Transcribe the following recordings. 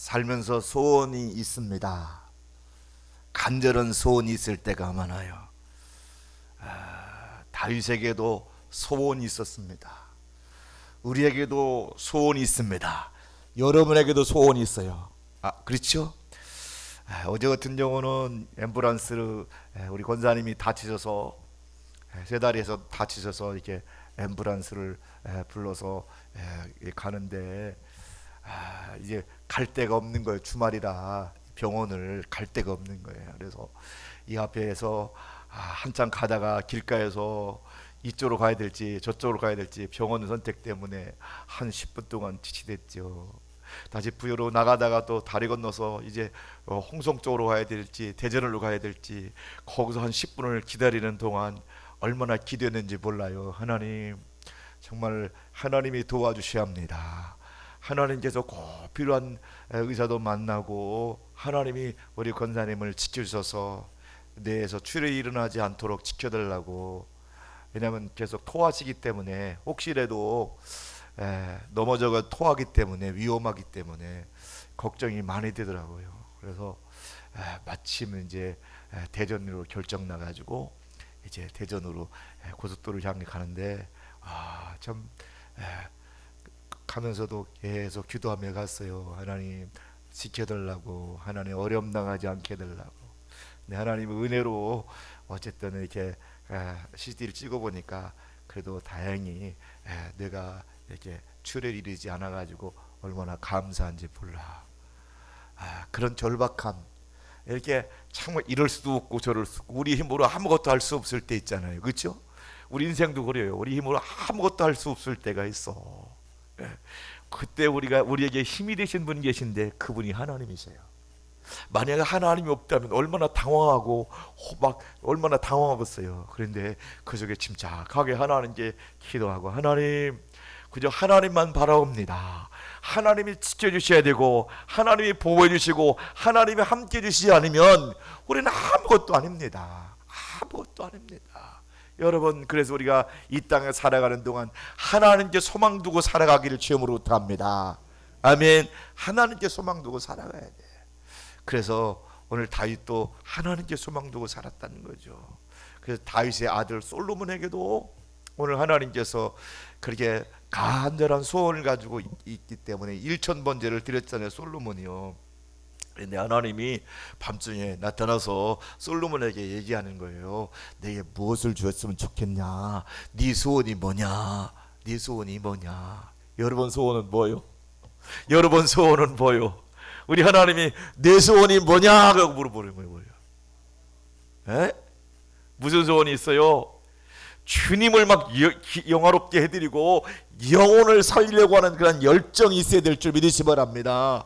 살면서 소원이 있습니다. 간절한 소원이 있을 때가 많아요. 다윗에게도 소원이 있었습니다. 우리에게도 소원이 있습니다. 여러분에게도 소원이 있어요. 그렇죠? 어제 같은 경우는 앰뷸런스를 우리 권사님이 다치셔서 세 다리에서 다치셔서 이렇게 앰뷸런스를 불러서 가는데 이제 갈 데가 없는 거예요. 주말이라 병원을 갈 데가 없는 거예요. 그래서 이 앞에서 한참 가다가 길가에서 이쪽으로 가야 될지 저쪽으로 가야 될지 병원 선택 때문에 한 10분 동안 지치댔죠. 다시 부여로 나가다가 또 다리 건너서 이제 홍성 쪽으로 가야 될지 대전으로 가야 될지 거기서 한 10분을 기다리는 동안 얼마나 기도했는지 몰라요. 하나님, 정말 하나님이 도와주셔야 합니다. 하나님께서 꼭 필요한 의사도 만나고 하나님이 우리 권사님을 지켜주셔서 뇌에서 출혈이 일어나지 않도록 지켜달라고. 왜냐하면 계속 토하시기 때문에 혹시라도 넘어져가 토하기 때문에 위험하기 때문에 걱정이 많이 되더라고요. 그래서 마침 이제 대전으로 결정 나가지고 이제 대전으로 고속도로 향해 가는데 참 가면서도 계속 기도하며 갔어요. 하나님 지켜달라고, 하나님 어려움 당하지 않게 해달라고. 네, 하나님의 은혜로 어쨌든 이렇게 CCTV를 찍어보니까 그래도 다행히 내가 이렇게 출혈이 이르지 않아가지고 얼마나 감사한지 몰라. 그런 절박함, 이렇게 정말 이럴 수도 없고 저럴 수도 없고 우리 힘으로 아무것도 할 수 없을 때 있잖아요. 그렇죠? 우리 인생도 그래요. 우리 힘으로 아무것도 할 수 없을 때가 있어. 그때 우리에게 힘이 되신 분 계신데 그분이 하나님이세요. 만약에 하나님이 없다면 얼마나 당황하고 막 얼마나 당황하겠어요. 그런데 그 속에 침착하게 하나님께 기도하고, 하나님, 그저 하나님만 바라옵니다. 하나님이 지켜주셔야 되고 하나님이 보호해 주시고 하나님이 함께 해주시지 않으면 우리는 아무것도 아닙니다. 아무것도 아닙니다. 여러분, 그래서 우리가 이 땅에 살아가는 동안 하나님께 소망 두고 살아가기를 주님으로 부탁합니다. 아멘. 하나님께 소망 두고 살아가야 돼. 그래서 오늘 다윗도 하나님께 소망 두고 살았다는 거죠. 그래서 다윗의 아들 솔로몬에게도 오늘 하나님께서 그렇게 간절한 소원을 가지고 있기 때문에 1000번제를 드렸잖아요, 솔로몬이요. 그런데 하나님이 밤중에 나타나서 솔로몬에게 얘기하는 거예요. 내게 무엇을 주었으면 좋겠냐? 네 소원이 뭐냐? 네 소원이 뭐냐? 여러분 소원은 뭐요? 여러분 소원은 뭐요? 우리 하나님이 내 소원이 뭐냐고 물어보는 거예요. 에? 무슨 소원이 있어요? 주님을 막 영화롭게 해드리고 영혼을 살리려고 하는 그런 열정이 있어야 될 줄 믿으시 바랍니다.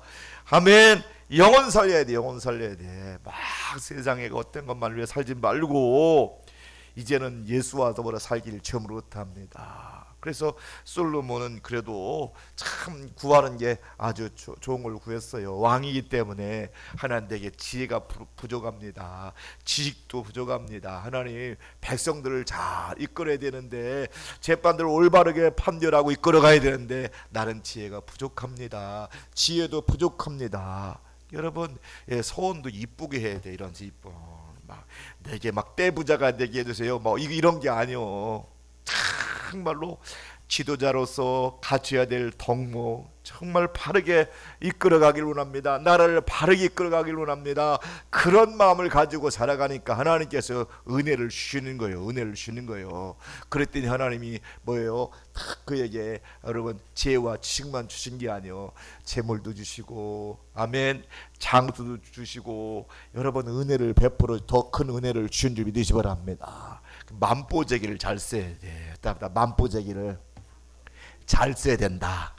아멘. 영혼 살려야 돼. 영혼 살려야 돼. 막 세상에 어떤 것만 위해 살지 말고 이제는 예수와 더불어 살기를 처음으로 합니다. 그래서 솔로몬은 그래도 참 구하는 게 아주 좋은 걸 구했어요. 왕이기 때문에 하나님에게 지혜가 부족합니다. 지식도 부족합니다. 하나님, 백성들을 잘 이끌어야 되는데, 재판들을 올바르게 판결하고 이끌어가야 되는데 나는 지혜가 부족합니다. 지혜도 부족합니다. 여러분, 소원도 이쁘게 해야 돼. 이런 이뻐. 막 내게 막 떼부자가 되게 해주세요. 뭐 이런 게 아니요. 정말로 지도자로서 갖춰야 될 덕목, 정말 바르게 이끌어가길 원합니다. 나라를 바르게 이끌어가길 원합니다. 그런 마음을 가지고 살아가니까 하나님께서 은혜를 주시는 거예요. 은혜를 주시는 거예요. 그랬더니 하나님이 뭐예요? 그에게 여러분 지혜와 지식만 주신 게 아니요, 재물도 주시고, 아멘, 장수도 주시고, 여러분 은혜를 베풀어 더 큰 은혜를 주신 줄 믿으시 바랍니다. 만보제기를 잘 써야 돼. 만보제기를 잘 써야 된다.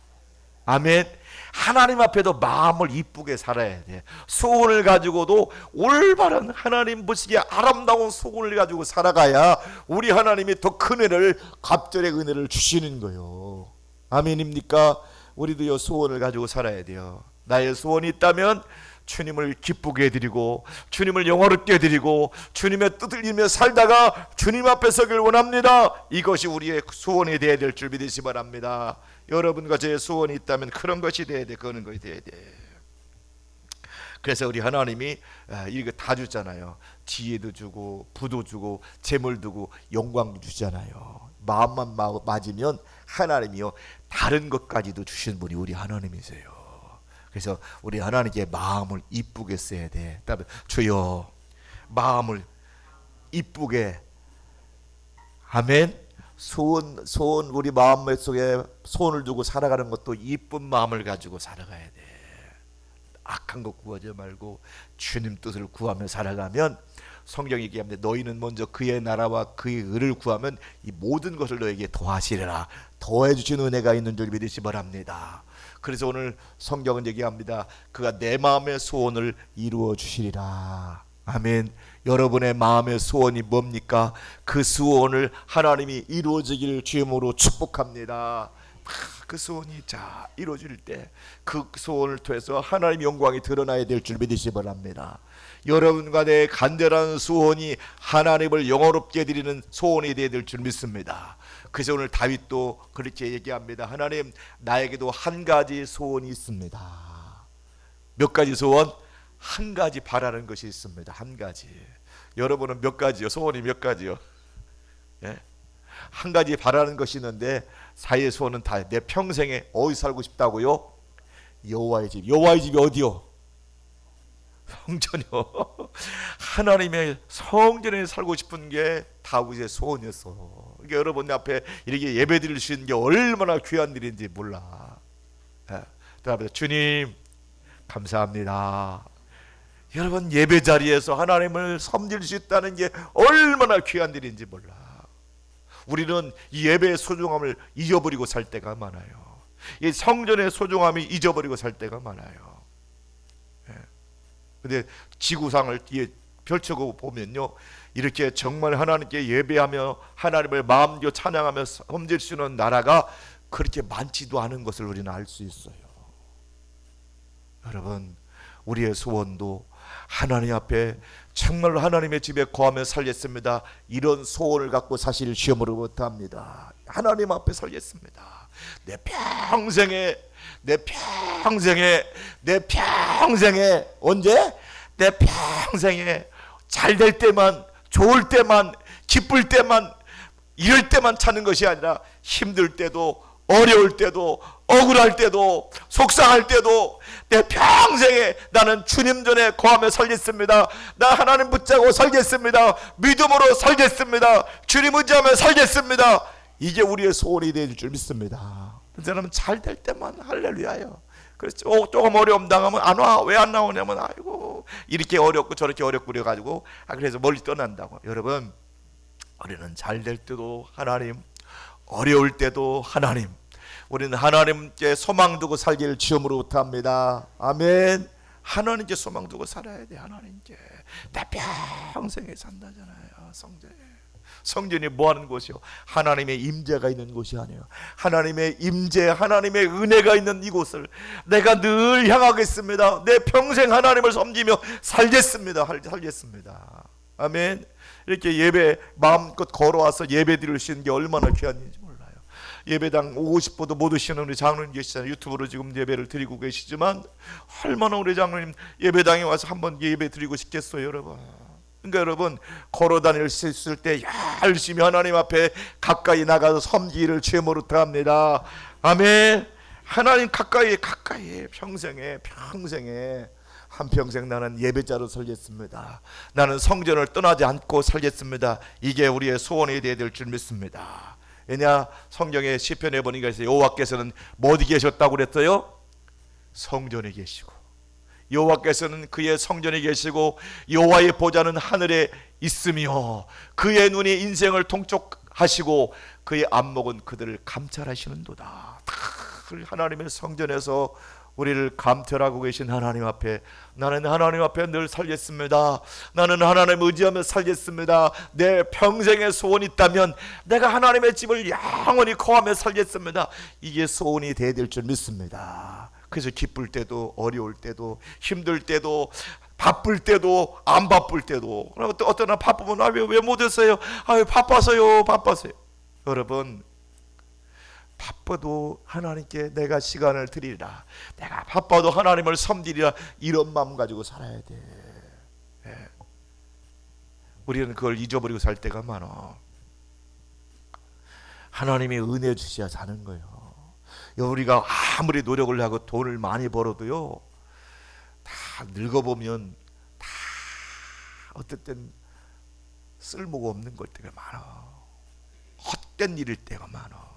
아멘. 하나님 앞에도 마음을 이쁘게 살아야 돼. 소원을 가지고도 올바른 하나님 보시기에 아름다운 소원을 가지고 살아가야 우리 하나님이 더 큰 은혜를, 갑절의 은혜를 주시는 거예요. 아멘입니까? 우리도요 소원을 가지고 살아야 돼요. 나의 소원이 있다면 주님을 기쁘게 해드리고 주님을 영화롭게 해드리고 주님의 뜻을 이루며 살다가 주님 앞에 서길 원합니다. 이것이 우리의 소원이 되어야 될 줄 믿으시 바랍니다. 여러분과 저의 소원이 있다면 그런 것이 되어야 돼. 그런 것이 되어야 돼. 그래서 우리 하나님이 이거 다 주잖아요. 지혜도 주고 부도 주고 재물 주고 영광도 주잖아요. 마음만 맞으면 하나님이요 다른 것까지도 주신 분이 우리 하나님이세요. 그래서 우리 하나님께 마음을 이쁘게 써야 돼. 주여 마음을 이쁘게, 아멘. 소원 우리 마음 속에 소원을 두고 살아가는 것도 이쁜 마음을 가지고 살아가야 돼. 악한 것 구하지 말고 주님 뜻을 구하며 살아가면 성경이 얘기합니다. 너희는 먼저 그의 나라와 그의 의를 구하면 이 모든 것을 너에게 더하시리라. 더해 주신 은혜가 있는 줄 믿으시 바랍니다. 그래서 오늘 성경은 얘기합니다. 그가 내 마음의 소원을 이루어 주시리라. 아멘. 여러분의 마음의 소원이 뭡니까? 그 소원을 하나님이 이루어지기를 주님으로 축복합니다. 그 소원이 이루어질 때 그 소원을 통해서 하나님의 영광이 드러나야 될 줄 믿으시 바랍니다. 여러분과 내 간절한 소원이 하나님을 영화롭게 드리는 소원이 되어야 될 줄 믿습니다. 그래서 오늘 다윗도 그렇게 얘기합니다. 하나님, 나에게도 한 가지 소원이 있습니다. 몇 가지 소원? 한 가지 바라는 것이 있습니다. 한 가지. 여러분은 몇 가지요? 소원이 몇 가지요? 예? 한 가지 바라는 것이 있는데 사이의 소원은 다 내 평생에 어디 살고 싶다고요? 여호와의 집. 여호와의 집이 어디요? 성전이요. 하나님의 성전에 살고 싶은 게 다윗의 소원이었어. 그러니까 여러분 앞에 이렇게 예배 드릴 수 있는 게 얼마나 귀한 일인지 몰라. 예. 주님 감사합니다. 여러분 예배 자리에서 하나님을 섬길 수 있다는 게 얼마나 귀한 일인지 몰라. 우리는 이 예배의 소중함을 잊어버리고 살 때가 많아요. 이 성전의 소중함이 잊어버리고 살 때가 많아요. 근데 지구상을 펼쳐고 보면요, 이렇게 정말 하나님께 예배하며 하나님을 마음껏 찬양하며 섬길 수 있는 나라가 그렇게 많지도 않은 것을 우리는 알 수 있어요. 여러분, 우리의 소원도 하나님 앞에 정말로 하나님의 집에 거하며 살겠습니다. 이런 소원을 갖고 사실 시험으로 못합니다. 하나님 앞에 살겠습니다. 내 평생에 언제? 내 평생에 잘 될 때만, 좋을 때만, 기쁠 때만, 이럴 때만 찾는 것이 아니라 힘들 때도, 어려울 때도, 억울할 때도, 속상할 때도 내 평생에 나는 주님 전에 거하며 살겠습니다. 나 하나님 붙잡고 살겠습니다. 믿음으로 살겠습니다. 주님 의지하며 살겠습니다. 이게 우리의 소원이 될 줄 믿습니다. 저는 잘 될 때만 할렐루야요. 그래서 조금 어려움 당하면 안 와. 왜 안 나오냐면 아이고 이렇게 어렵고 저렇게 어렵고 그래가지고 그래서 멀리 떠난다고. 여러분, 우리는 잘 될 때도 하나님, 어려울 때도 하나님, 우리는 하나님께 소망 두고 살기를 주음으로부터 합니다. 아멘. 하나님께 소망 두고 살아야 돼. 하나님께. 내 평생에 산다잖아요. 성전이 뭐하는 곳이요? 하나님의 임재가 있는 곳이 아니에요. 하나님의 임재, 하나님의 은혜가 있는 이곳을 내가 늘 향하겠습니다. 내 평생 하나님을 섬기며 살겠습니다. 아멘. 이렇게 예배 마음껏 걸어와서 예배 드릴 수 있는 게 얼마나 귀한 일인지 몰라요. 예배당 오고 싶어도 못 오시는 우리 장로님 계시잖아요. 유튜브로 지금 예배를 드리고 계시지만 얼마나 우리 장로님 예배당에 와서 한번 예배 드리고 싶겠어요, 여러분. 그러니까 여러분, 걸어 다닐 수 있을 때 열심히 하나님 앞에 가까이 나가서 섬기기를 주님으로 합니다. 아멘. 하나님 가까이 평생에 한평생 나는 예배자로 살겠습니다. 나는 성전을 떠나지 않고 살겠습니다. 이게 우리의 소원이 되어야 될 줄 믿습니다. 왜냐, 성경의 시편에 보니까 여호와께서는 어디 계셨다고 그랬어요? 성전에 계시고, 여호와께서는 그의 성전에 계시고 여호와의 보좌는 하늘에 있으며 그의 눈이 인생을 통촉하시고 그의 안목은 그들을 감찰하시는도다. 하나님의 성전에서 우리를 감찰하고 계신 하나님 앞에, 나는 하나님 앞에 늘 살겠습니다. 나는 하나님 의지하며 살겠습니다. 내 평생의 소원이 있다면 내가 하나님의 집을 영원히 거하며 살겠습니다. 이게 소원이 되어야 될 줄 믿습니다. 그래서 기쁠 때도, 어려울 때도, 힘들 때도, 바쁠 때도, 안 바쁠 때도. 어떤 날 바쁘면 왜 못 했어요? 바빠서요. 여러분, 바빠도 하나님께 내가 시간을 드리리라, 내가 바빠도 하나님을 섬기리라, 이런 마음 가지고 살아야 돼. 예. 우리는 그걸 잊어버리고 살 때가 많아. 하나님이 은혜 주셔야 사는 거예요. 우리가 아무리 노력을 하고 돈을 많이 벌어도요, 다 늙어보면 다 어쨌든 쓸모가 없는 걸 때가 많아. 헛된 일일 때가 많아.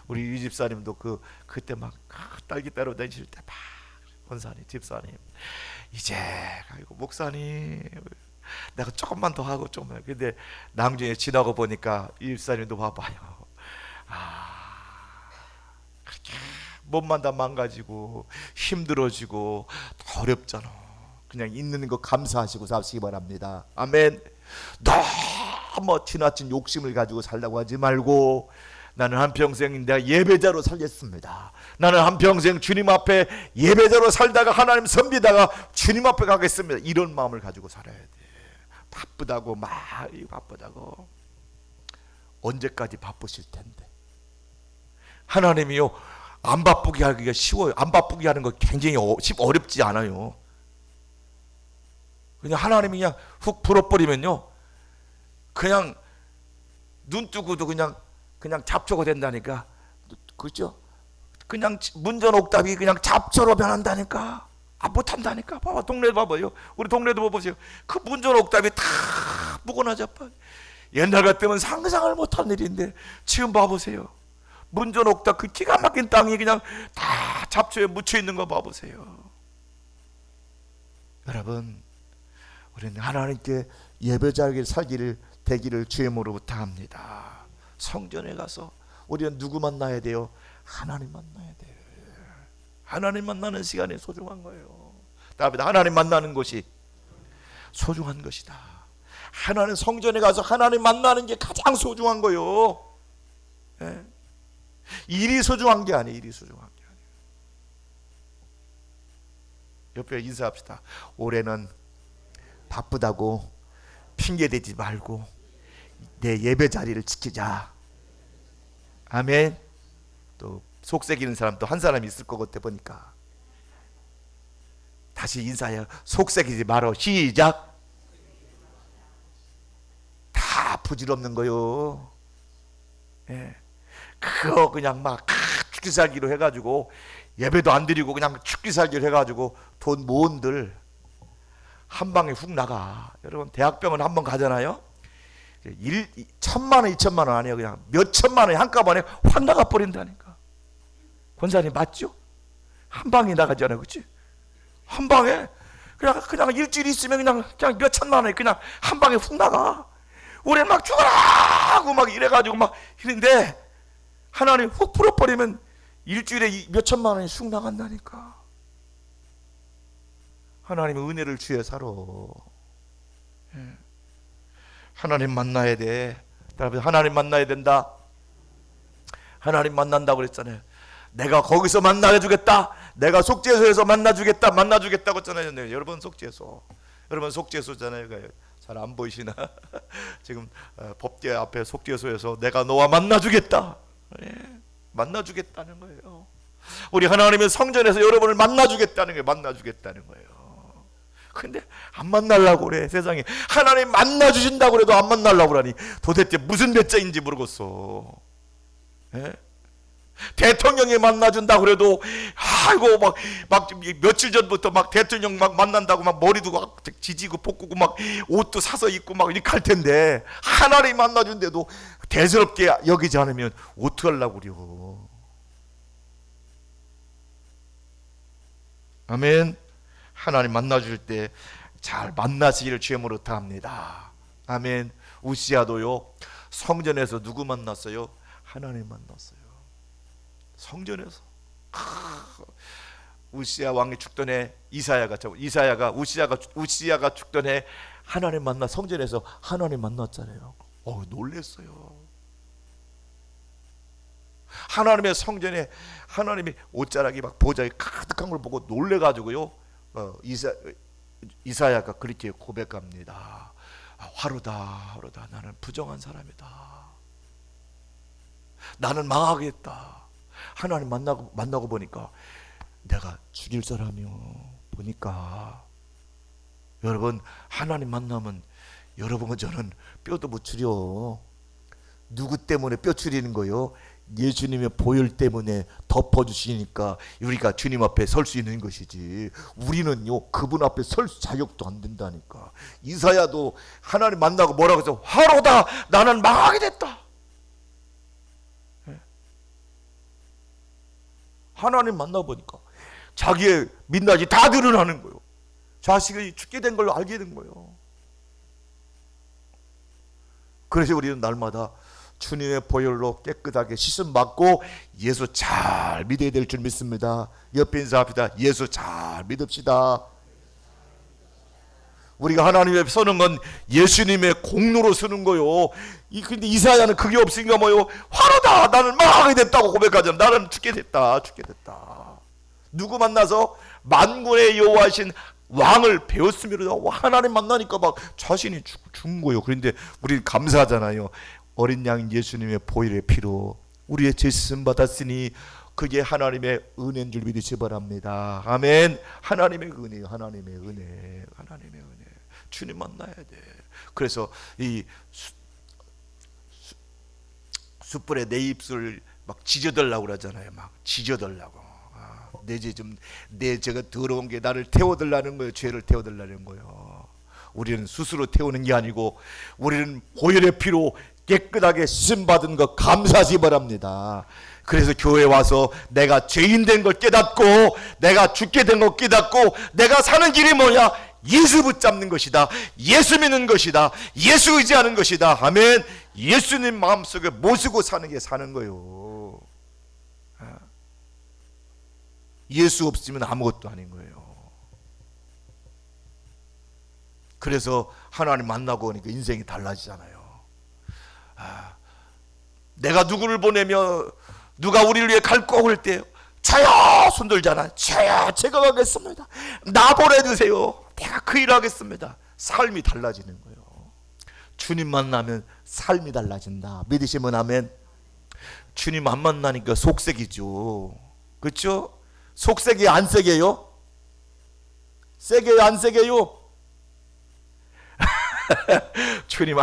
우리 이 집사님도 그때 막 딸기 따러 다니실 때 막 권사님, 집사님, 이제 아이고 목사님, 내가 조금만 더 하고 좀 해. 근데 나중에 지나고 보니까 이 집사님도 봐봐요. 그렇게 몸만 다 망가지고 힘들어지고 어렵잖아. 그냥 있는 거 감사하시고 사시기 바랍니다. 아멘. 너무 지나친 욕심을 가지고 살라고 하지 말고, 나는 한평생 내가 예배자로 살겠습니다, 나는 한평생 주님 앞에 예배자로 살다가 하나님 섬기다가 주님 앞에 가겠습니다, 이런 마음을 가지고 살아야 돼. 바쁘다고 막 바쁘다고 언제까지 바쁘실 텐데. 하나님이요, 안 바쁘게 하기가 쉬워요. 안 바쁘게 하는 거 굉장히 어렵지 않아요. 그냥 하나님이 그냥 훅 불어버리면요, 그냥 눈 뜨고도 그냥 잡초가 된다니까. 그죠? 그냥 문전옥답이 그냥 잡초로 변한다니까. 못한다니까. 봐봐, 동네 봐봐요. 우리 동네도 봐보세요. 그 문전옥답이 다 묵어나져. 옛날 같으면 상상을 못한 일인데 지금 봐보세요. 문전옥답 그 기가 막힌 땅이 그냥 다 잡초에 묻혀 있는 거 봐보세요. 여러분, 우리는 하나님께 예배자에게 살기를 되기를 주의 이름으로 부탁합니다. 성전에 가서 우리는 누구 만나야 돼요? 하나님 만나야 돼요. 하나님 만나는 시간이 소중한 거예요. 다음에 하나님 만나는 것이 소중한 것이다. 하나님 성전에 가서 하나님 만나는 게 가장 소중한 거예요. 예? 일이 소중한 게 아니에요. 일이 소중한 게 아니에요. 옆에 인사합시다. 올해는 바쁘다고 핑계대지 말고 내 예배 자리를 지키자. 아멘. 또 속삭이는 사람도 한 사람이 있을 것 같아 보니까. 다시 인사해요. 속삭이지 말어. 시작. 다 부질없는 거요. 예. 그거 그냥 막 죽기 살기로 해가지고 예배도 안 드리고 그냥 죽기 살기로 해가지고 돈 모은들 한 방에 훅 나가. 여러분, 대학병원 한번 가잖아요. 1,000만 원, 2,000만 원 아니에요. 그냥 몇 천만 원이 한꺼번에 확 나가 버린다니까. 권사님 맞죠? 한 방에 나가잖아요, 그렇지? 한 방에 그냥 일주일 있으면 그냥 몇 천만 원이 그냥 한 방에 훅 나가. 우리 막 죽어라 하고 막 이래가지고 막 이런데 하나님 훅 풀어버리면 일주일에 몇 천만 원이 쑥 나간다니까. 하나님의 은혜를 주여 살아. 하나님 만나야 돼. 하나님 만나야 된다. 하나님 만난다고 그랬잖아요. 내가 거기서 만나게 주겠다. 내가 속죄소에서 만나주겠다. 만나주겠다고 했잖아요. 네, 여러분 속죄소. 여러분 속죄소잖아요. 잘 안 보이시나? 지금 법계 앞에 속죄소에서 내가 너와 만나주겠다. 네, 만나주겠다는 거예요. 우리 하나님의 성전에서 여러분을 만나주겠다는 거예요. 만나주겠다는 거예요. 근데 안 만나려고 그래. 세상에 하나님 만나주신다고 그래도 안 만나려고 그러니 도대체 무슨 배짱인지 모르겠어. 예? 대통령이 만나준다고 그래도 아이고 막 며칠 전부터 막 대통령 막 만난다고 막 머리도 막 지지고 볶고 막 옷도 사서 입고 막 이렇게 할 텐데 하나님 만나준데도 대수롭게 여기지 않으면 어떻게 하려고 그래요. 아멘. 하나님 만나줄 때 잘 만나시기를 주님으로 부탁합니다. 아멘. 우시아도요, 성전에서 누구 만났어요? 하나님 만났어요. 성전에서. 우시아 왕이 죽던 해 우시아가 죽던 해 하나님 만나 성전에서 하나님 만났잖아요. 놀랬어요. 하나님의 성전에 하나님이 옷자락이 막 보좌에 가득한 걸 보고 놀래가지고요. 이사야가 그렇게 고백합니다. 화로다, 화로다. 나는 부정한 사람이다. 나는 망하겠다. 하나님 만나고 보니까 내가 죽일 사람이요. 보니까 여러분, 하나님 만나면 여러분과 저는 뼈도 못 추려. 누구 때문에 뼈 추리는 거요? 예수님의 보혈 때문에 덮어주시니까 우리가 주님 앞에 설 수 있는 것이지, 우리는요 그분 앞에 설 자격도 안 된다니까. 이사야도 하나님 만나고 뭐라고 해서 화로다, 나는 망하게 됐다. 하나님 만나보니까 자기의 민낯이 다 드러나는 거예요. 자식이 죽게 된 걸 알게 된 거예요. 그래서 우리는 날마다 주님의 보혈로 깨끗하게 씻음 받고 예수 잘 믿어야 될 줄 믿습니다. 옆에 인사합시다. 예수 잘 믿읍시다. 우리가 하나님 앞에 서는 건 예수님의 공로로 서는 거요. 근데 이사야는 그게 없으니까 뭐요? 화로다, 나는 망하게 됐다고 고백하잖아. 나는 죽게 됐다, 죽게 됐다. 누구 만나서? 만군의 여호와신 왕을 배웠습니다. 하나님 만나니까 막 자신이 죽은 거예요. 그런데 우리는 감사하잖아요. 어린 양 예수님의 보혈의 피로 우리의 죄 씻음 받았으니 그게 하나님의 은혜인 줄 믿으시 바랍니다. 아멘. 하나님의 은혜요, 하나님의 은혜, 하나님의 은혜. 주님 만나야 돼. 그래서 이 숯불에 내 입술 막 지져달라고 그러잖아요. 막 지져달라고. 내 죄가 더러운 게 나를 태워달라는 거예요. 죄를 태워달라는 거예요. 우리는 스스로 태우는 게 아니고 우리는 보혈의 피로 깨끗하게 씻음받은 것 감사하시 바랍니다. 그래서 교회 와서 내가 죄인 된 걸 깨닫고 내가 죽게 된 걸 깨닫고 내가 사는 길이 뭐냐? 예수 붙잡는 것이다. 예수 믿는 것이다. 예수 의지하는 것이다. 아멘. 예수님 마음속에 모시고 사는 게 사는 거예요. 예수 없으면 아무것도 아닌 거예요. 그래서 하나님 만나고 오니까 인생이 달라지잖아요. 내가 누구를 보내며 누가 우리를 위해 갈 거올 때 저요 손들잖아요. 저요 제가 가겠습니다. 나 보내주세요. 내가 그 일 하겠습니다. 삶이 달라지는 거예요. 주님 만나면 삶이 달라진다. 믿으시면 아멘. 주님 안 만나니까 속색이죠. 그렇죠? 속색이 안 세게요? 세게요, 안 세게요? 주님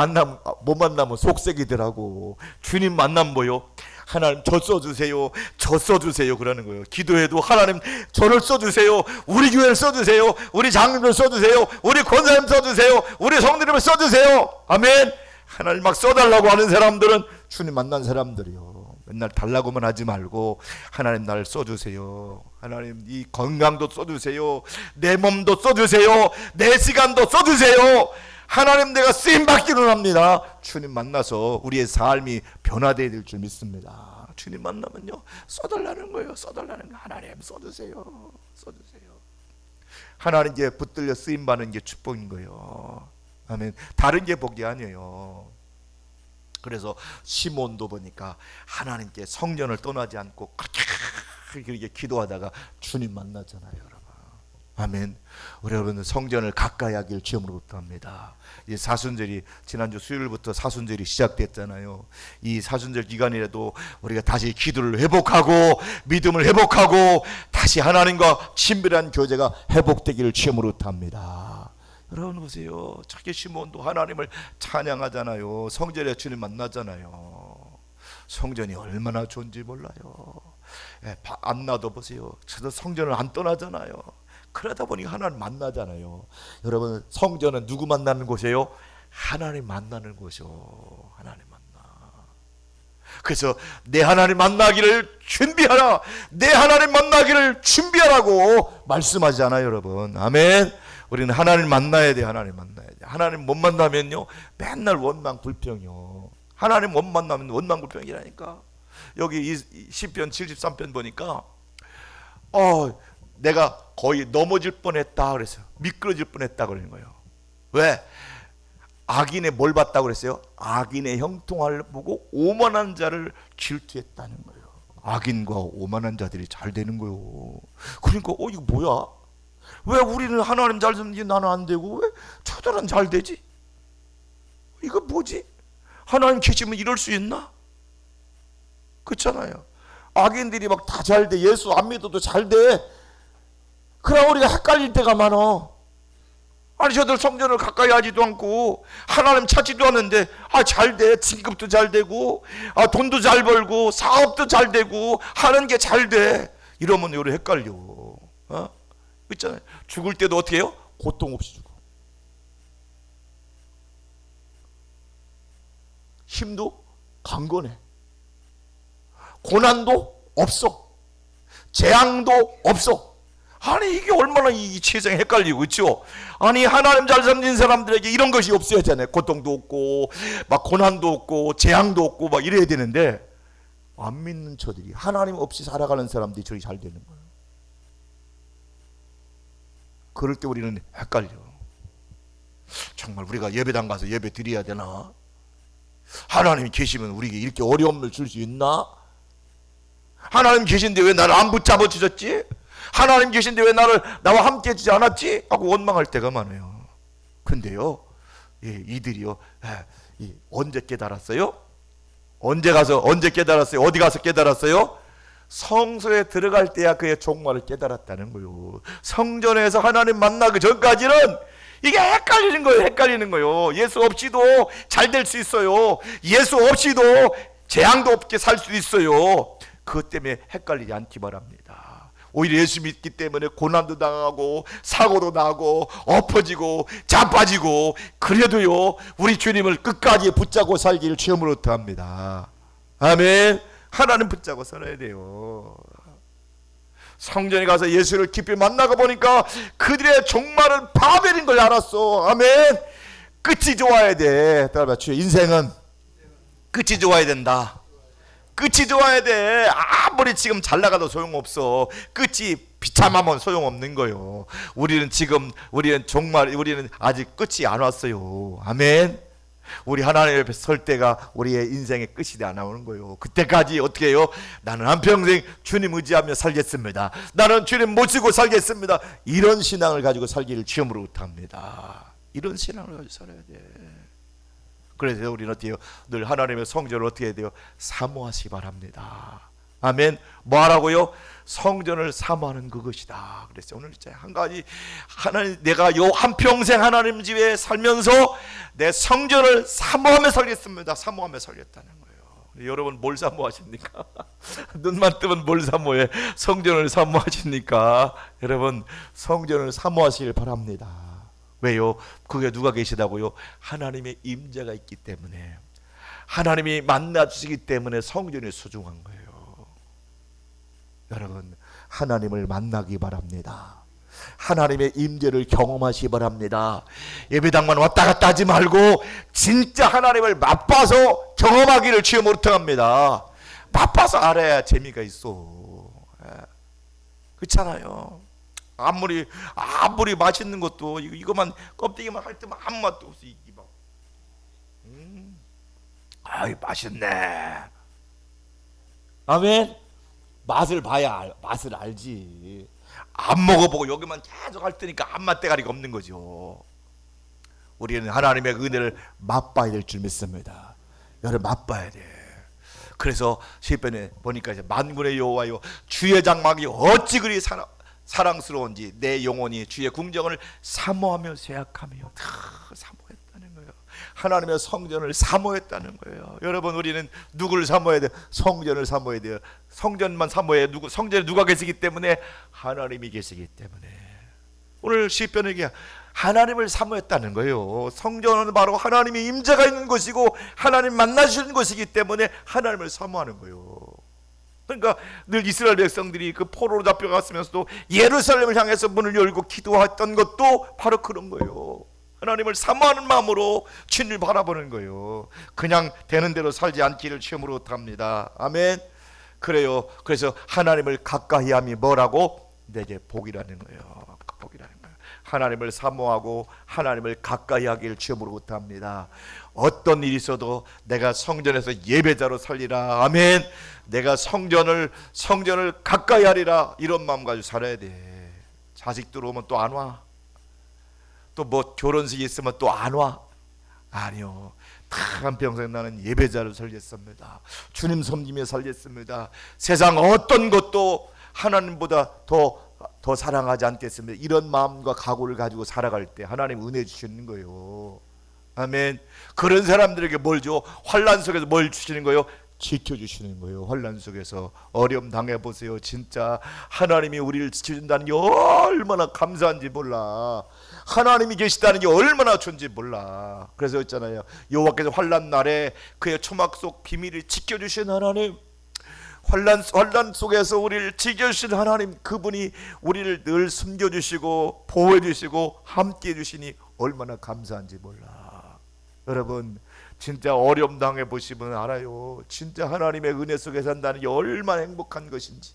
못 만나면 속색이더라고. 주님 만나면 뭐요? 하나님 저 써주세요, 저 써주세요 그러는 거예요. 기도해도 하나님 저를 써주세요, 우리 교회를 써주세요, 우리 장님을 써주세요, 우리 권사님 써주세요, 우리 성도님을 써주세요. 아멘. 하나님 막 써달라고 하는 사람들은 주님 만난 사람들이요. 맨날 달라고만 하지 말고 하나님 나를 써주세요. 하나님 이 건강도 써주세요. 내 몸도 써주세요. 내 시간도 써주세요. 하나님 내가 쓰임받기를 합니다. 주님 만나서 우리의 삶이 변화되어야 될 줄 믿습니다. 주님 만나면요 써달라는 거예요. 써달라는 거. 하나님 써주세요. 써주세요. 하나님께 붙들려 쓰임받는 게 축복인 거예요. 아멘. 다른 게 복이 아니에요. 그래서 시몬도 보니까 하나님께 성전을 떠나지 않고 그렇게 기도하다가 주님 만났잖아요, 여러분. 아멘. 우리 여러분은 성전을 가까이 하길 주님으로부터 합니다. 이 사순절이 지난주 수요일부터 사순절이 시작됐잖아요. 이 사순절 기간이라도 우리가 다시 기도를 회복하고 믿음을 회복하고 다시 하나님과 친밀한 교제가 회복되기를 주님으로부터 합니다. 여러분 보세요. 자기 시몬도 하나님을 찬양하잖아요. 성전에 주님 만나잖아요. 성전이 얼마나 좋은지 몰라요. 안 나도 보세요. 저도 성전을 안 떠나잖아요. 그러다 보니 하나님 만나잖아요. 여러분 성전은 누구 만나는 곳이에요? 하나님 만나는 곳이요. 하나님 만나. 그래서 내 하나님 만나기를 준비하라. 내 하나님 만나기를 준비하라고 말씀하잖아요, 여러분. 아멘. 우리는 하나님 만나야 돼. 하나님 만나야 돼. 하나님 못 만나면요 맨날 원망 불평이요. 하나님 못 만나면 원망 불평이라니까. 여기 시편 73편 보니까 내가 거의 넘어질 뻔했다 그랬어요. 미끄러질 뻔했다 그러는 거예요. 왜? 악인의 뭘 봤다고 그랬어요? 악인의 형통을 보고 오만한 자를 질투했다는 거예요. 악인과 오만한 자들이 잘 되는 거예요. 그러니까 이거 뭐야? 왜 우리는 하나님 잘 되는지 나는 안 되고 왜 저들은 잘 되지? 이거 뭐지? 하나님 계시면 이럴 수 있나? 그렇잖아요. 악인들이 막 다 잘 돼. 예수 안 믿어도 잘 돼. 그러나 우리가 헷갈릴 때가 많아. 아니 저들 성전을 가까이 하지도 않고 하나님 찾지도 않는데 잘 돼. 진급도 잘 되고 돈도 잘 벌고 사업도 잘 되고 하는 게 잘 돼. 이러면 우리 헷갈려. 있잖아요. 죽을 때도 어떻게 해요? 고통 없이 죽어. 힘도 강건해. 고난도 없어. 재앙도 없어. 아니 이게 얼마나 이 세상에 헷갈리고 있죠. 아니 하나님 잘 섬긴 사람들에게 이런 것이 없어야 하잖아요. 고통도 없고 막 고난도 없고 재앙도 없고 막 이래야 되는데 안 믿는 저들이 하나님 없이 살아가는 사람들이 저리 잘 되는 거예요. 그럴 때 우리는 헷갈려. 정말 우리가 예배당 가서 예배 드려야 되나? 하나님이 계시면 우리에게 이렇게 어려움을 줄 수 있나? 하나님 계신데 왜 나를 안 붙잡아 주셨지? 하나님 계신데 왜 나와 함께 해주지 않았지? 하고 원망할 때가 많아요. 근데요, 이들이요, 언제 깨달았어요? 언제 깨달았어요? 어디 가서 깨달았어요? 성소에 들어갈 때야 그의 종말을 깨달았다는 거예요. 성전에서 하나님 만나기 전까지는 이게 헷갈리는 거예요. 예수 없이도 잘 될 수 있어요. 예수 없이도 재앙도 없게 살 수 있어요. 그것 때문에 헷갈리지 않기 바랍니다. 오히려 예수 믿기 때문에 고난도 당하고 사고도 나고 엎어지고 자빠지고 그래도요 우리 주님을 끝까지 붙잡고 살기를 주님으로 합니다. 아멘. 하나님 붙잡고 살아야 돼요. 성전에 가서 예수를 깊이 만나고 보니까 그들의 종말은 바벨인 걸 알았어. 아멘. 끝이 좋아야 돼. 따라봐 주여. 인생은 끝이 좋아야 된다. 끝이 좋아야 돼. 아무리 지금 잘 나가도 소용없어. 끝이 비참하면 소용없는 거예요. 우리는 아직 끝이 안 왔어요. 아멘. 우리 하나님 옆에 설 때가 우리의 인생의 끝이 안 나오는 거예요. 그때까지 어떻게 해요? 나는 한평생 주님 의지하며 살겠습니다. 나는 주님 모시고 살겠습니다. 이런 신앙을 가지고 살기를 시험으로 합니다. 이런 신앙을 가지고 살아야 돼. 그래서 우리는 어때요? 늘 하나님의 성전을 어떻게 해야 돼요? 사모하시 바랍니다. 아멘. 뭐 하라고요? 성전을 사모하는 그것이다. 그래서 오늘 진짜 한 가지, 하나님, 내가 요 한평생 하나님 집에 살면서 내 성전을 사모하며 살겠습니다. 사모하며 살겠다는 거예요. 여러분 뭘 사모하십니까? 눈만 뜨면 뭘 사모해? 성전을 사모하십니까? 여러분 성전을 사모하시길 바랍니다. 왜요? 그게 누가 계시다고요? 하나님의 임재가 있기 때문에, 하나님이 만나주시기 때문에 성전이 소중한 거예요. 여러분 하나님을 만나기 바랍니다. 하나님의 임재를 경험하시기 바랍니다. 예배당만 왔다 갔다 하지 말고 진짜 하나님을 맛봐서 경험하기를 주여 못합니다. 맛봐서 알아야 재미가 있어. 그렇잖아요. 아무리 맛있는 것도 이거만 껍데기만 할 때만 아무 맛도 없어. 아이 맛있네. 아멘. 맛을 봐야 맛을 알지. 안 먹어보고 여기만 계속 할 테니까 안 맛대가리가 없는 거죠. 우리는 하나님의 은혜를 맛봐야 될 줄 믿습니다. 여러분 맛봐야 돼. 그래서 시편에 보니까 이제 만군의 여호와여 주의 장막이 어찌 그리 사랑스러운지 내 영혼이 주의 궁정을 사모하며 쇠약하며 사모했다는 거예요. 하나님의 성전을 사모했다는 거예요. 여러분 우리는 누구를 사모해야 돼요? 성전을 사모해야 돼요. 성전만 사모해야 돼요. 성전에 누가 계시기 때문에? 하나님이 계시기 때문에. 오늘 시편에 하나님을 사모했다는 거예요. 성전은 바로 하나님의 임재가 있는 곳이고 하나님 만나시는 곳이기 때문에 하나님을 사모하는 거예요. 그러니까 늘 이스라엘 백성들이 그 포로로 잡혀갔으면서도 예루살렘을 향해서 문을 열고 기도했던 것도 바로 그런 거예요. 하나님을 사모하는 마음으로 주님을 바라보는 거예요. 그냥 되는 대로 살지 않기를 시험으로 합니다. 아멘. 그래요. 그래서 하나님을 가까이 함이 뭐라고? 내게 복이라는 거예요. 복이라는 거예요. 하나님을 사모하고 하나님을 가까이 하기를 시험으로 합니다. 어떤 일이 있어도 내가 성전에서 예배자로 살리라. 아멘. 내가 성전을 가까이 하리라. 이런 마음 가지고 살아야 돼. 자식 들어오면 또 안 와. 또 뭐 결혼식이 있으면 또 안 와. 아니요. 다 한평생 나는 예배자로 살겠습니다. 주님 섬기며 살겠습니다. 세상 어떤 것도 하나님보다 더 사랑하지 않겠습니다. 이런 마음과 각오를 가지고 살아갈 때 하나님 은혜 주시는 거예요. 아멘. 그런 사람들에게 뭘 줘? 환난 속에서 뭘 주시는 거예요? 지켜주시는 거예요. 환난 속에서 어려움 당해보세요. 진짜 하나님이 우리를 지켜준다는 게 얼마나 감사한지 몰라. 하나님이 계시다는 게 얼마나 좋은지 몰라. 그래서 있잖아요, 여호와께서 환난 날에 그의 초막 속 비밀을 지켜주신 하나님, 환난 속에서 우리를 지켜주신 하나님, 그분이 우리를 늘 숨겨주시고 보호해주시고 함께해 주시니 얼마나 감사한지 몰라. 여러분, 진짜 어려움 당해보시면 알아요. 진짜 하나님의 은혜 속에 산다는 게 얼마나 행복한 것인지,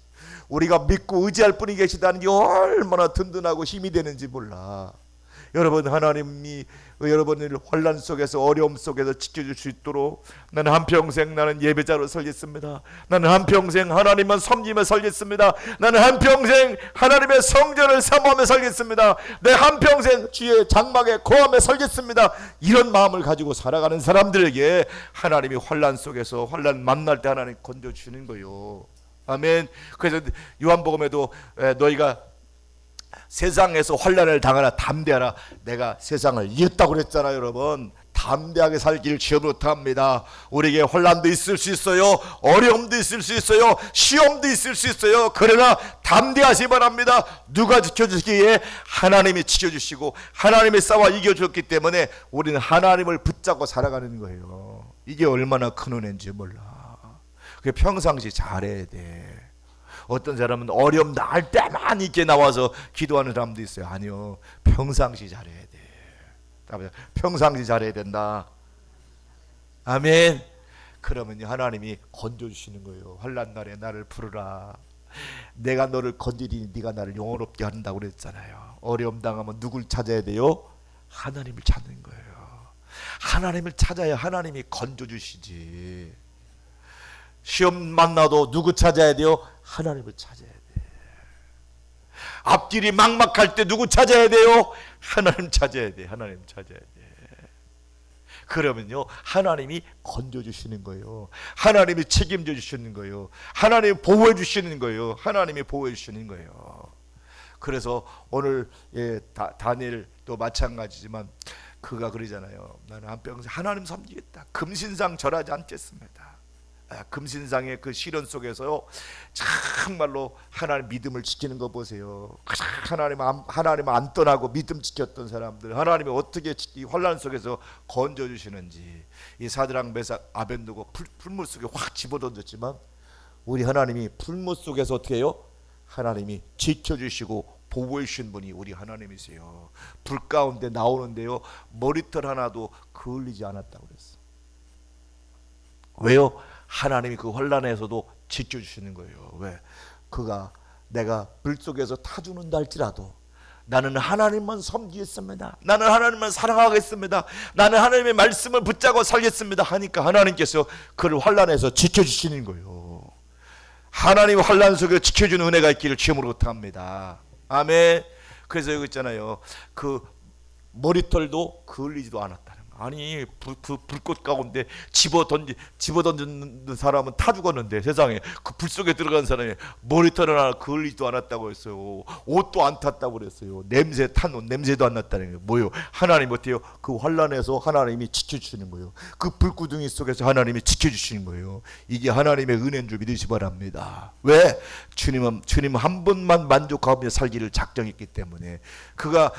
우리가 믿고 의지할 분이 계시다는 게 얼마나 든든하고 힘이 되는지 몰라. 여러분, 하나님이 여러분을 환난 속에서 어려움 속에서 지켜줄 수 있도록 나는 한평생 나는 예배자로 살겠습니다. 나는 한평생 하나님만 섬기며 살겠습니다. 나는 한평생 하나님의 성전을 사모하며 살겠습니다. 내 한평생 주의 장막에 거하며 살겠습니다. 이런 마음을 가지고 살아가는 사람들에게 하나님이 환난 속에서 환난 만날 때 하나님 건져주시는 거예요. 아멘. 그래서 요한복음에도 너희가 세상에서 환난을 당하나 담대하라, 내가 세상을 이겼다고 그랬잖아요. 여러분, 담대하게 살기를 주여 합니다. 우리에게 환난도 있을 수 있어요. 어려움도 있을 수 있어요. 시험도 있을 수 있어요. 그러나 담대하시 바랍니다. 누가 지켜주시기에? 하나님이 지켜주시고 하나님이 싸워 이겨줬기 때문에 우리는 하나님을 붙잡고 살아가는 거예요. 이게 얼마나 큰 은혜인지 몰라. 그게 평상시 잘해야 돼. 어떤 사람은 어려움 날 때만 이렇게 나와서 기도하는 사람도 있어요. 아니요, 평상시 잘해야 돼. 평상시 잘해야 된다. 아멘. 그러면요, 하나님이 건져주시는 거예요. 환난 날에 나를 부르라. 내가 너를 건지리니 네가 나를 영원롭게 한다고 그랬잖아요. 어려움 당하면 누굴 찾아야 돼요? 하나님을 찾는 거예요. 하나님을 찾아야 하나님이 건져주시지. 시험 만나도 누구 찾아야 돼요? 하나님을 찾아야 돼. 앞길이 막막할 때 누구 찾아야 돼요? 하나님 찾아야 돼. 하나님 찾아야 돼. 그러면요, 하나님이 건져주시는 거예요. 하나님이 책임져 주시는 거예요. 하나님이 보호해 주시는 거예요. 하나님이 보호해 주시는 거예요. 그래서 오늘 다니엘도 마찬가지지만 그가 그러잖아요. 나는 한평생 하나님 섬기겠다. 금신상 절하지 않겠습니다. 금신상의 그 시련 속에서 정말로 하나님 믿음을 지키는 거 보세요. 하나님 안 떠나고 믿음 지켰던 사람들, 하나님이 어떻게 이 환난 속에서 건져주시는지. 이 사드락 메삭 아벳느고 풀물 속에 확 집어던졌지만 우리 하나님이 풀물 속에서 어떻게 해요? 하나님이 지켜주시고 보호해 주신 분이 우리 하나님이세요. 불 가운데 나오는데요, 머리털 하나도 그을리지 않았다고 그랬어. 왜요? 하나님이 그 환난에서도 지켜주시는 거예요. 왜? 그가 내가 불 속에서 타 죽는다 할지라도 나는 하나님만 섬기겠습니다. 나는 하나님만 사랑하겠습니다. 나는 하나님의 말씀을 붙잡고 살겠습니다 하니까 하나님께서 그를 환난에서 지켜주시는 거예요. 하나님 환난 속에 지켜주는 은혜가 있기를 주님으로 부탁합니다. 아멘. 그래서 여기 있잖아요, 그 머리털도 그을리지도 않았다는. 아니, 그 불꽃 가운데 집어던지는 사람은 타 죽었는데 세상에 그 불 속에 들어간 사람이 머리털 하나 그을리지도 않았다고 했어요. 옷도 안 탔다고 그랬어요. 탄 옷 냄새도 안 났다는 거예요. 뭐요? 하나님 어때요? 그 환난에서 하나님이 지켜주시는 거예요. 그 불구덩이 속에서 하나님이 지켜주시는 거예요. 이게 하나님의 은혜인 줄 믿으시 바랍니다. 왜? 주님은 한 분만 만족하며 살기를 작정했기 때문에. 그가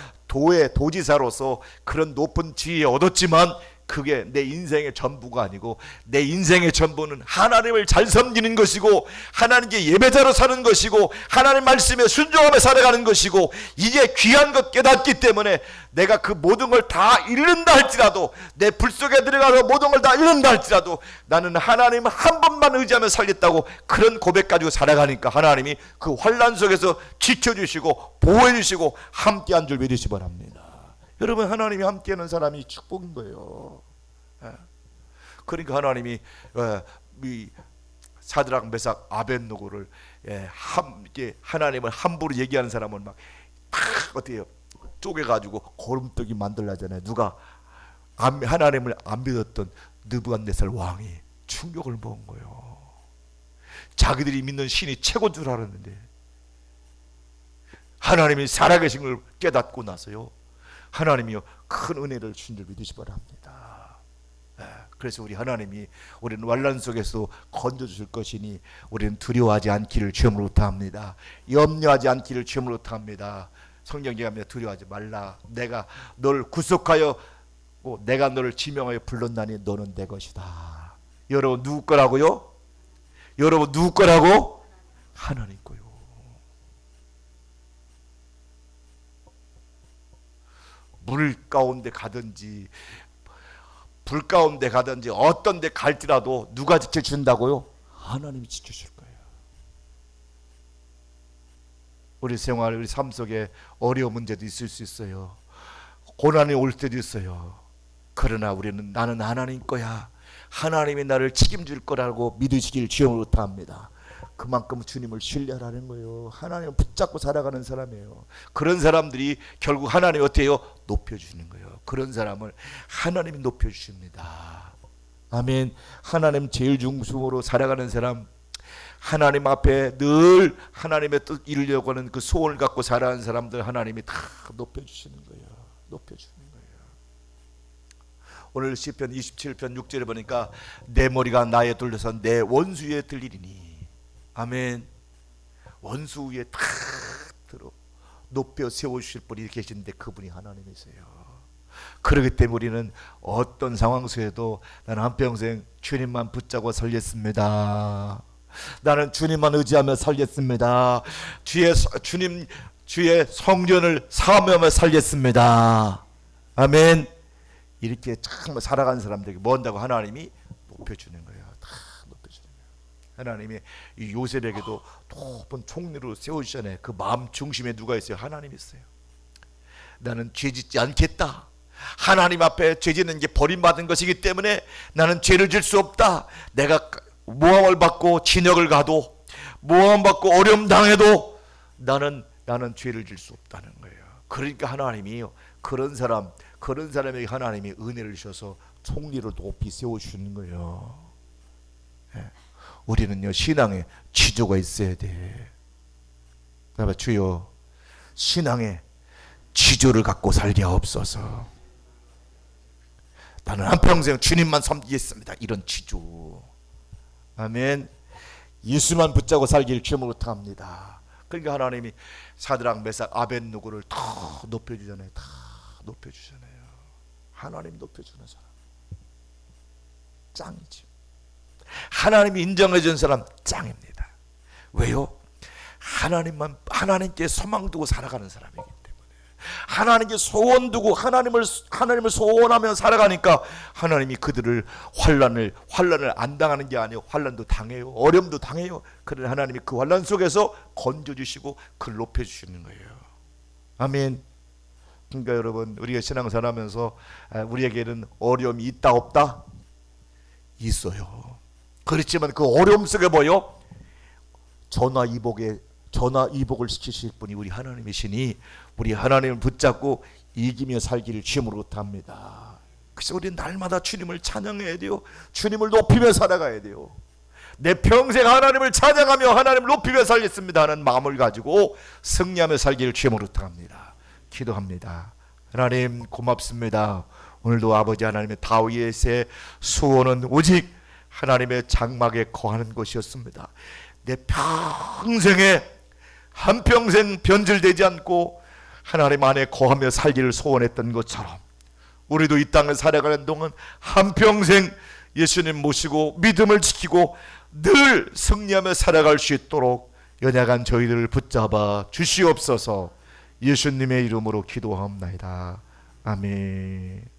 도지사로서 그런 높은 지위에 얻었지만 그게 내 인생의 전부가 아니고, 내 인생의 전부는 하나님을 잘 섬기는 것이고 하나님께 예배자로 사는 것이고 하나님 말씀에 순종하며 살아가는 것이고, 이게 귀한 것 깨닫기 때문에 내가 그 모든 걸 다 잃는다 할지라도, 내 불 속에 들어가서 모든 걸 다 잃는다 할지라도 나는 하나님 한 번만 의지하며 살겠다고 그런 고백 가지고 살아가니까 하나님이 그 환난 속에서 지켜주시고 보호해주시고 함께한 줄 믿으시 바랍니다. 여러분, 하나님이 함께하는 사람이 축복인 거예요. 그러니까 하나님이 이 사드락 메삭 아벳느고를 함께 하나님을 함부로 얘기하는 사람은 막 어때요? 쪼개가지고 고름떡이 만들라잖아요. 누가? 하나님을 안 믿었던 느부갓네살 왕이 충격을 먹은 거예요. 자기들이 믿는 신이 최고인 줄 알았는데 하나님이 살아계신 걸 깨닫고 나서요, 하나님이요 큰 은혜를 주신 줄 믿으시 바랍니다. 그래서 우리 하나님이 우리는 환난 속에서 건져주실 것이니 우리는 두려워하지 않기를 주님으로 합니다. 염려하지 않기를 주님으로 합니다. 성경에 가면 두려워하지 말라. 내가 널 구속하여 내가 너를 지명하여 불렀나니 너는 내 것이다. 여러분 누구 거라고요? 여러분 누구 거라고? 하나님 거요. 물 가운데 가든지 불 가운데 가든지 어떤 데 갈지라도 누가 지켜준다고요? 하나님이 지켜줄 거예요. 우리 생활, 우리 삶 속에 어려운 문제도 있을 수 있어요. 고난이 올 때도 있어요. 그러나 우리는 나는 하나님 거야, 하나님이 나를 책임질 거라고 믿으시길 주님으로 합니다. 그만큼 주님을 신뢰하라는 거예요. 하나님을 붙잡고 살아가는 사람이에요. 그런 사람들이 결국 하나님이 어떻게 해요? 높여주는 거예요. 그런 사람을 하나님이 높여주십니다. 아멘. 하나님 제일 중심으로 살아가는 사람, 하나님 앞에 늘 하나님의 뜻 이루려고 하는 그 소원을 갖고 살아가는 사람들 하나님이 다 높여주시는 거예요. 높여주는 거예요. 오늘 시편 27편 6절에 보니까 내 머리가 나에 둘러서 내 원수 위에 들리리니, 아멘. 원수 위에 탁 들어 높여 세워주실 분이 계신데 그분이 하나님이세요. 그렇기 때문에 우리는 어떤 상황 속에도 나는 한평생 주님만 붙잡고 살겠습니다. 나는 주님만 의지하며 살겠습니다. 주의 성전을 사모하며 살겠습니다. 아멘. 이렇게 참 살아가는 사람들에게 뭐 한다고? 하나님이 높여주는 거예요. 다 높여주는 거예요. 하나님이 이 요셉에게도 높은 총리로 세우시잖아요. 그 마음 중심에 누가 있어요? 하나님이 있어요. 나는 죄짓지 않겠다. 하나님 앞에 죄짓는 게 버림받은 것이기 때문에 나는 죄를 질 수 없다. 내가 모함을 받고 진역을 가도, 모함받고 어려움 당해도 나는 죄를 질 수 없다는 거예요. 그러니까 하나님이요, 그런 사람에게 하나님이 은혜를 주셔서 총리로 높이 세워주시는 거예요. 우리는요 신앙에 지조가 있어야 돼. 그러면 주여 신앙에 지조를 갖고 살게 하옵소서. 나는 한평생 주님만 섬기겠습니다. 이런 지조. 아멘. 예수만 붙잡고 살기를 주님으로 합니다. 그러니까 하나님이 사드락 메삭 아벳느고를 더 높여주잖아요. 다 높여주잖아요. 하나님 높여주는 사람 짱이지. 하나님이 인정해준 사람 짱입니다. 왜요? 하나님께 소망 두고 살아가는 사람이기 때문에, 하나님께 소원 두고 하나님을 소원하며 살아가니까 하나님이 그들을 환난을 안 당하는 게 아니에요. 환난도 당해요. 어려움도 당해요. 그러나 하나님이 그 환난 속에서 건져주시고 그를 높여주시는 거예요. 아멘. 그러니까 여러분, 우리가 신앙생활하면서 우리에게는 어려움이 있다 없다? 있어요. 그렇지만 그 어려움 속에 뭐요? 전화이복을 시키실 분이 우리 하나님이시니 우리 하나님을 붙잡고 이기며 살기를 주님으로 합니다. 그래서 우리는 날마다 주님을 찬양해야 돼요. 주님을 높이며 살아가야 돼요. 내 평생 하나님을 찬양하며 하나님을 높이며 살겠습니다 하는 마음을 가지고 승리하며 살기를 주님으로 합니다. 기도합니다. 하나님 고맙습니다. 오늘도 아버지 하나님의 다윗의 소원은 오직 하나님의 장막에 거하는 것이었습니다. 내 평생에 한평생 변질되지 않고 하나님 안에 거하며 살기를 소원했던 것처럼 우리도 이 땅을 살아가는 동안 한평생 예수님 모시고 믿음을 지키고 늘 승리하며 살아갈 수 있도록 연약한 저희들을 붙잡아 주시옵소서. 예수님의 이름으로 기도하옵나이다. 아멘.